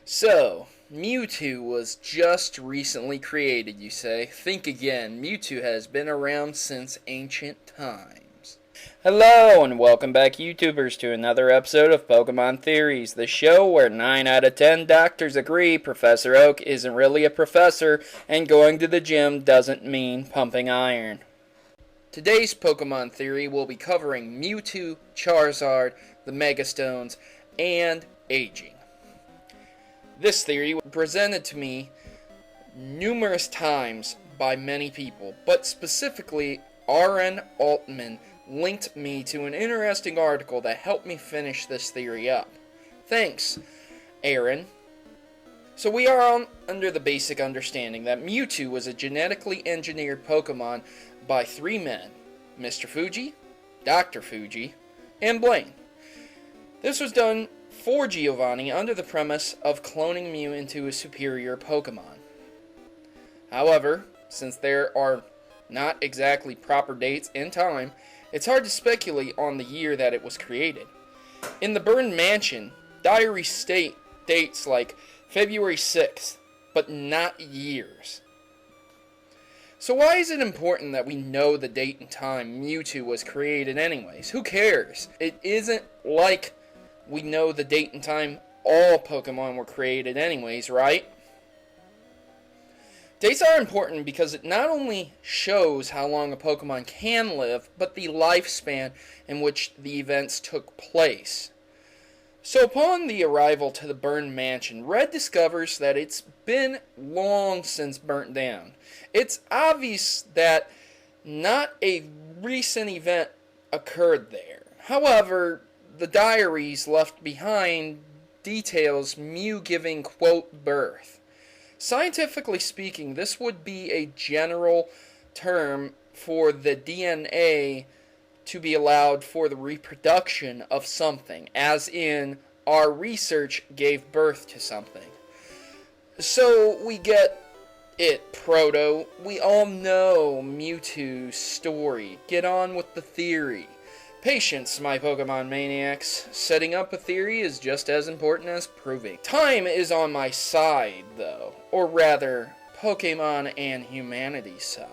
So, Mewtwo was just recently created, you say. Think again, Mewtwo has been around since ancient times. Hello, and welcome back, YouTubers, to another episode of Pokemon Theories, the show where 9 out of 10 doctors agree Professor Oak isn't really a professor, and going to the gym doesn't mean pumping iron. Today's Pokemon Theory will be covering Mewtwo, Charizard, the Mega Stones, and aging. This theory was presented to me numerous times by many people, but specifically R.N. Altman linked me to an interesting article that helped me finish this theory up. Thanks, Aaron. So we are under the basic understanding that Mewtwo was a genetically engineered Pokemon by 3 men, Mr.Fuji, Dr.Fuji, and Blaine. This was done for Giovanni under the premise of cloning Mew into a superior Pokemon. However, since there are not exactly proper dates and time, it's hard to speculate on the year that it was created. In the Burned Mansion, diaries state dates like February 6th, but not years. So why is it important that we know the date and time Mewtwo was created anyways? Who cares? It isn't like we know the date and time all Pokemon were created anyways, right? Dates are important because it not only shows how long a Pokemon can live, but the lifespan in which the events took place. So upon the arrival to the Burned Mansion, Red discovers that it's been long since burnt down. It's obvious that not a recent event occurred there. However, the diaries left behind details Mew giving, quote, birth. Scientifically speaking, this would be a general term for the DNA to be allowed for the reproduction of something, as in, our research gave birth to something. So we get it, Proto. We all know Mewtwo's story. Get on with the theory. Patience, my Pokemon maniacs. Setting up a theory is just as important as proving. Time is on my side, though. Or rather, Pokemon and humanity's side.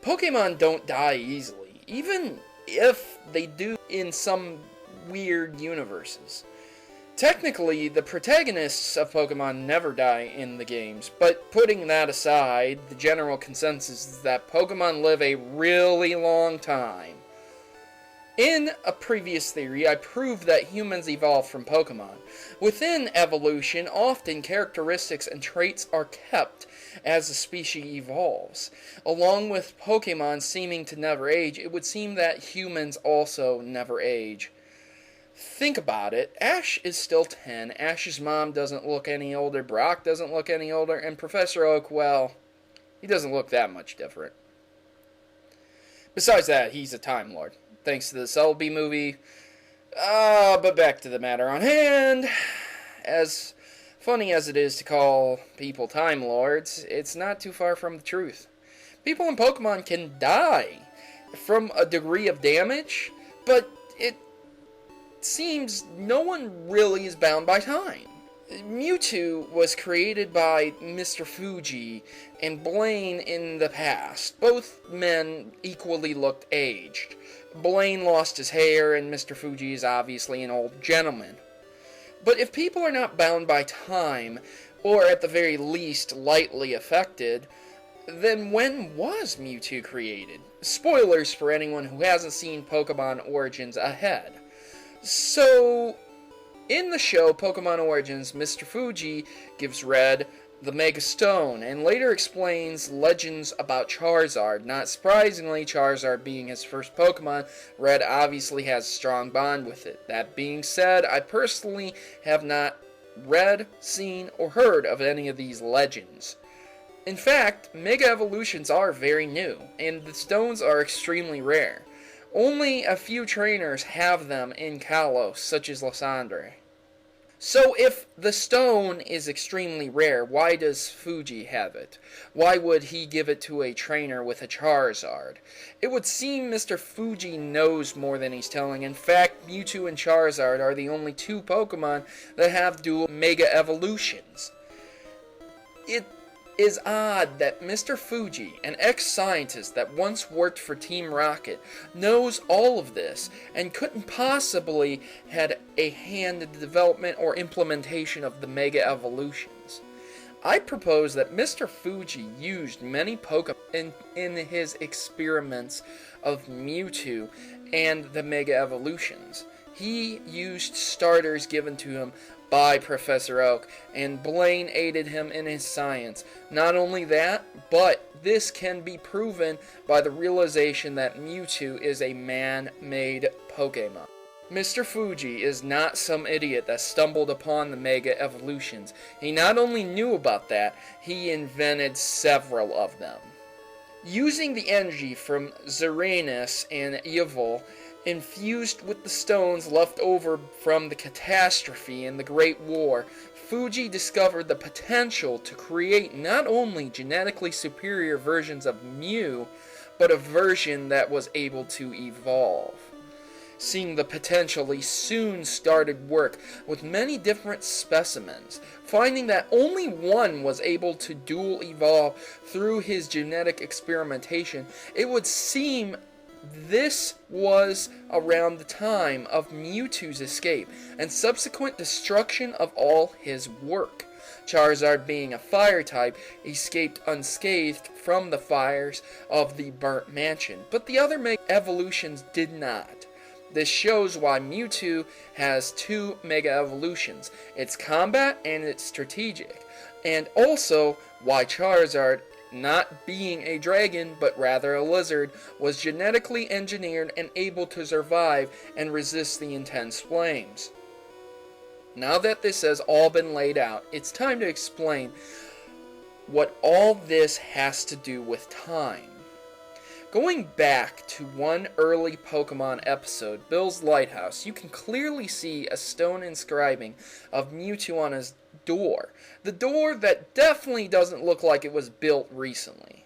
Pokemon don't die easily, even if they do in some weird universes. Technically, the protagonists of Pokemon never die in the games, but putting that aside, the general consensus is that Pokemon live a really long time. In a previous theory, I proved that humans evolved from Pokemon. Within evolution, often characteristics and traits are kept as the species evolves. Along with Pokemon seeming to never age, it would seem that humans also never age. Think about it. Ash is still 10, Ash's mom doesn't look any older, Brock doesn't look any older, and Professor Oak, well, he doesn't look that much different. Besides that, he's a Time Lord, thanks to the Selby movie. But back to the matter on hand. As funny as it is to call people Time Lords, it's not too far from the truth. People in Pokemon can die from a degree of damage, but it seems no one really is bound by time. Mewtwo was created by Mr. Fuji and Blaine in the past. Both men equally looked aged. Blaine lost his hair, and Mr. Fuji is obviously an old gentleman. But if people are not bound by time, or at the very least lightly affected, then when was Mewtwo created? Spoilers for anyone who hasn't seen Pokemon Origins ahead. So, in the show Pokemon Origins, Mr. Fuji gives Red the Mega Stone, and later explains legends about Charizard. Not surprisingly, Charizard being his first Pokemon, Red obviously has a strong bond with it. That being said, I personally have not read, seen, or heard of any of these legends. In fact, Mega Evolutions are very new, and the stones are extremely rare. Only a few trainers have them in Kalos, such as Lysandre. So if the stone is extremely rare, why does Fuji have it? Why would he give it to a trainer with a Charizard? It would seem Mr. Fuji knows more than he's telling. In fact, Mewtwo and Charizard are the only two Pokemon that have dual Mega Evolutions. It is odd that Mr. Fuji, an ex-scientist that once worked for Team Rocket, knows all of this and couldn't possibly had a hand in the development or implementation of the Mega Evolutions. I propose that Mr. Fuji used many Pokemon in his experiments of Mewtwo and the Mega Evolutions. He used starters given to him by Professor Oak, and Blaine aided him in his science. Not only that, but this can be proven by the realization that Mewtwo is a man-made Pokemon. Mr. Fuji is not some idiot that stumbled upon the Mega Evolutions. He not only knew about that, he invented several of them. Using the energy from Xeranus and Yvel, infused with the stones left over from the catastrophe in the Great War, Fuji discovered the potential to create not only genetically superior versions of Mew, but a version that was able to evolve. Seeing the potential, he soon started work with many different specimens, finding that only one was able to dual evolve through his genetic experimentation. It would seem this was around the time of Mewtwo's escape and subsequent destruction of all his work. Charizard, being a fire type, escaped unscathed from the fires of the burnt mansion, but the other Mega Evolutions did not. This shows why Mewtwo has two Mega Evolutions, its combat and its strategic, and also why Charizard, not being a dragon but rather a lizard, was genetically engineered and able to survive and resist the intense flames. Now that this has all been laid out, it's time to explain what all this has to do with time. Going back to one early Pokemon episode, Bill's Lighthouse, you can clearly see a stone inscribing of Mewtwo on his door. The door that definitely doesn't look like it was built recently.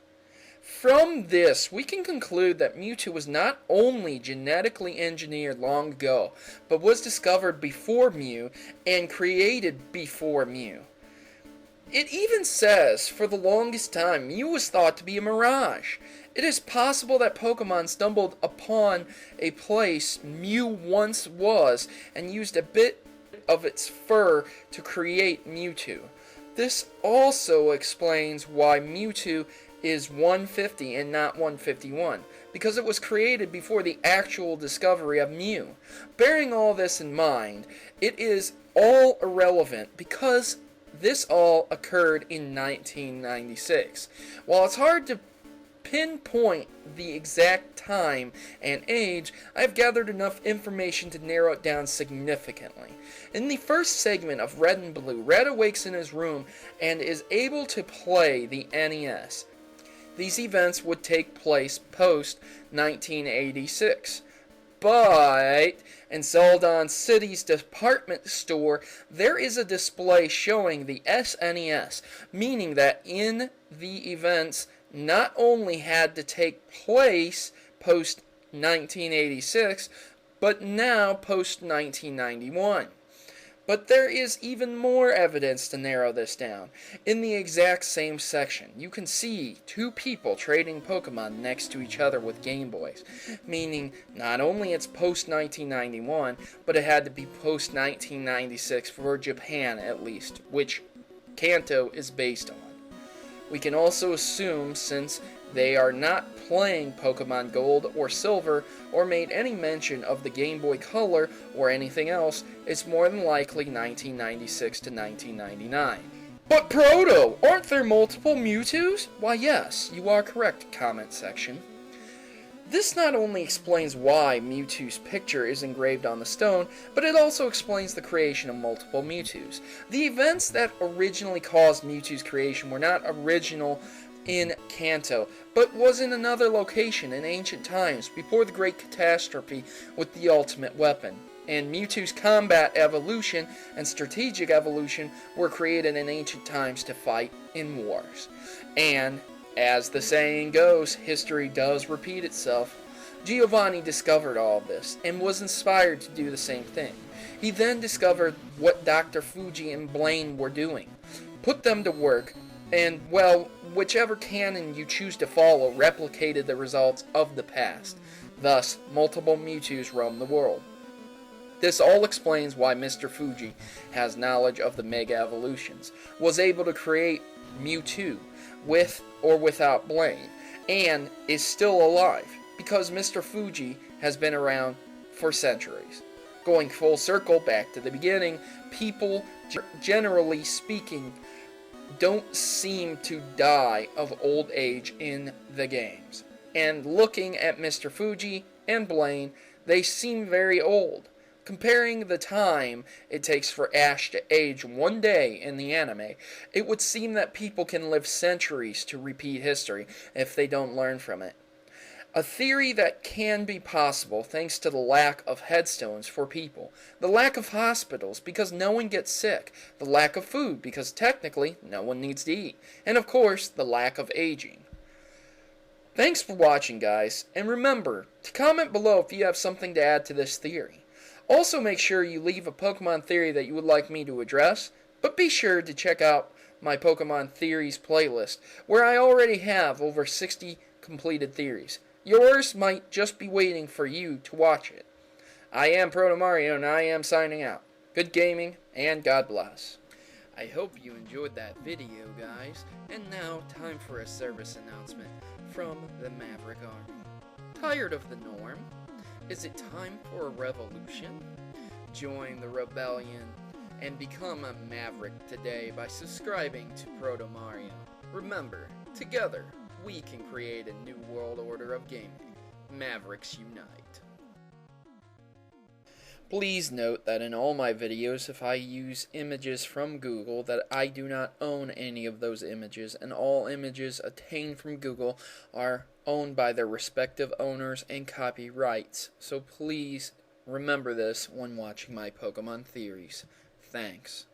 From this, we can conclude that Mewtwo was not only genetically engineered long ago, but was discovered before Mew and created before Mew. It even says, for the longest time, Mew was thought to be a mirage. It is possible that Pokemon stumbled upon a place Mew once was and used a bit of its fur to create Mewtwo. This also explains why Mewtwo is 150 and not 151, because it was created before the actual discovery of Mew. Bearing all this in mind, it is all irrelevant because this all occurred in 1996. While it's hard to pinpoint the exact time and age, I've gathered enough information to narrow it down significantly. In the first segment of Red and Blue, Red awakes in his room and is able to play the NES. These events would take place post-1986. But in Celadon City's department store, there is a display showing the SNES, meaning that in the events not only had to take place post-1986, but now post-1991. But there is even more evidence to narrow this down. In the exact same section, you can see two people trading Pokemon next to each other with Game Boys, meaning not only it's post-1991, but it had to be post-1996 for Japan at least, which Kanto is based on. We can also assume, since they are not playing Pokemon Gold or Silver or made any mention of the Game Boy Color or anything else, it's more than likely 1996 to 1999. But Proto, aren't there multiple Mewtwo's? Why yes, you are correct, comment section. This not only explains why Mewtwo's picture is engraved on the stone, but it also explains the creation of multiple Mewtwo's. The events that originally caused Mewtwo's creation were not original in Kanto, but was in another location in ancient times, before the Great Catastrophe with the ultimate weapon. and Mewtwo's combat evolution and strategic evolution were created in ancient times to fight in wars. And, as the saying goes, history does repeat itself. Giovanni discovered all this and was inspired to do the same thing. He then discovered what Dr.Fuji and Blaine were doing, put them to work, and, well, whichever canon you choose to follow replicated the results of the past. Thus, multiple Mewtwo's roam the world. This all explains why Mr. Fuji has knowledge of the Mega Evolutions, was able to create Mewtwo, with or without Blaine, and is still alive, because Mr. Fuji has been around for centuries. Going full circle back to the beginning, people, generally speaking, don't seem to die of old age in the games. And looking at Mr. Fuji and Blaine, they seem very old. Comparing the time it takes for Ash to age one day in the anime, it would seem that people can live centuries to repeat history if they don't learn from it. A theory that can be possible thanks to the lack of headstones for people, the lack of hospitals because no one gets sick, the lack of food because technically no one needs to eat, and of course the lack of aging. Thanks for watching, guys, and remember to comment below if you have something to add to this theory. Also make sure you leave a Pokemon theory that you would like me to address, but be sure to check out my Pokemon Theories playlist, where I already have over 60 completed theories. Yours might just be waiting for you to watch it. I am Protomario, and I am signing out. Good gaming, and God bless. I hope you enjoyed that video, guys, and now time for a service announcement from the Maverick Army. Tired of the norm? Is it time for a revolution? Join the rebellion and become a Maverick today by subscribing to Protomario. Remember, together we can create a new world order of gaming. Mavericks unite. Please note that in all my videos, if I use images from Google, that I do not own any of those images, and all images obtained from Google are owned by their respective owners and copyrights. So please remember this when watching my Pokemon theories. Thanks.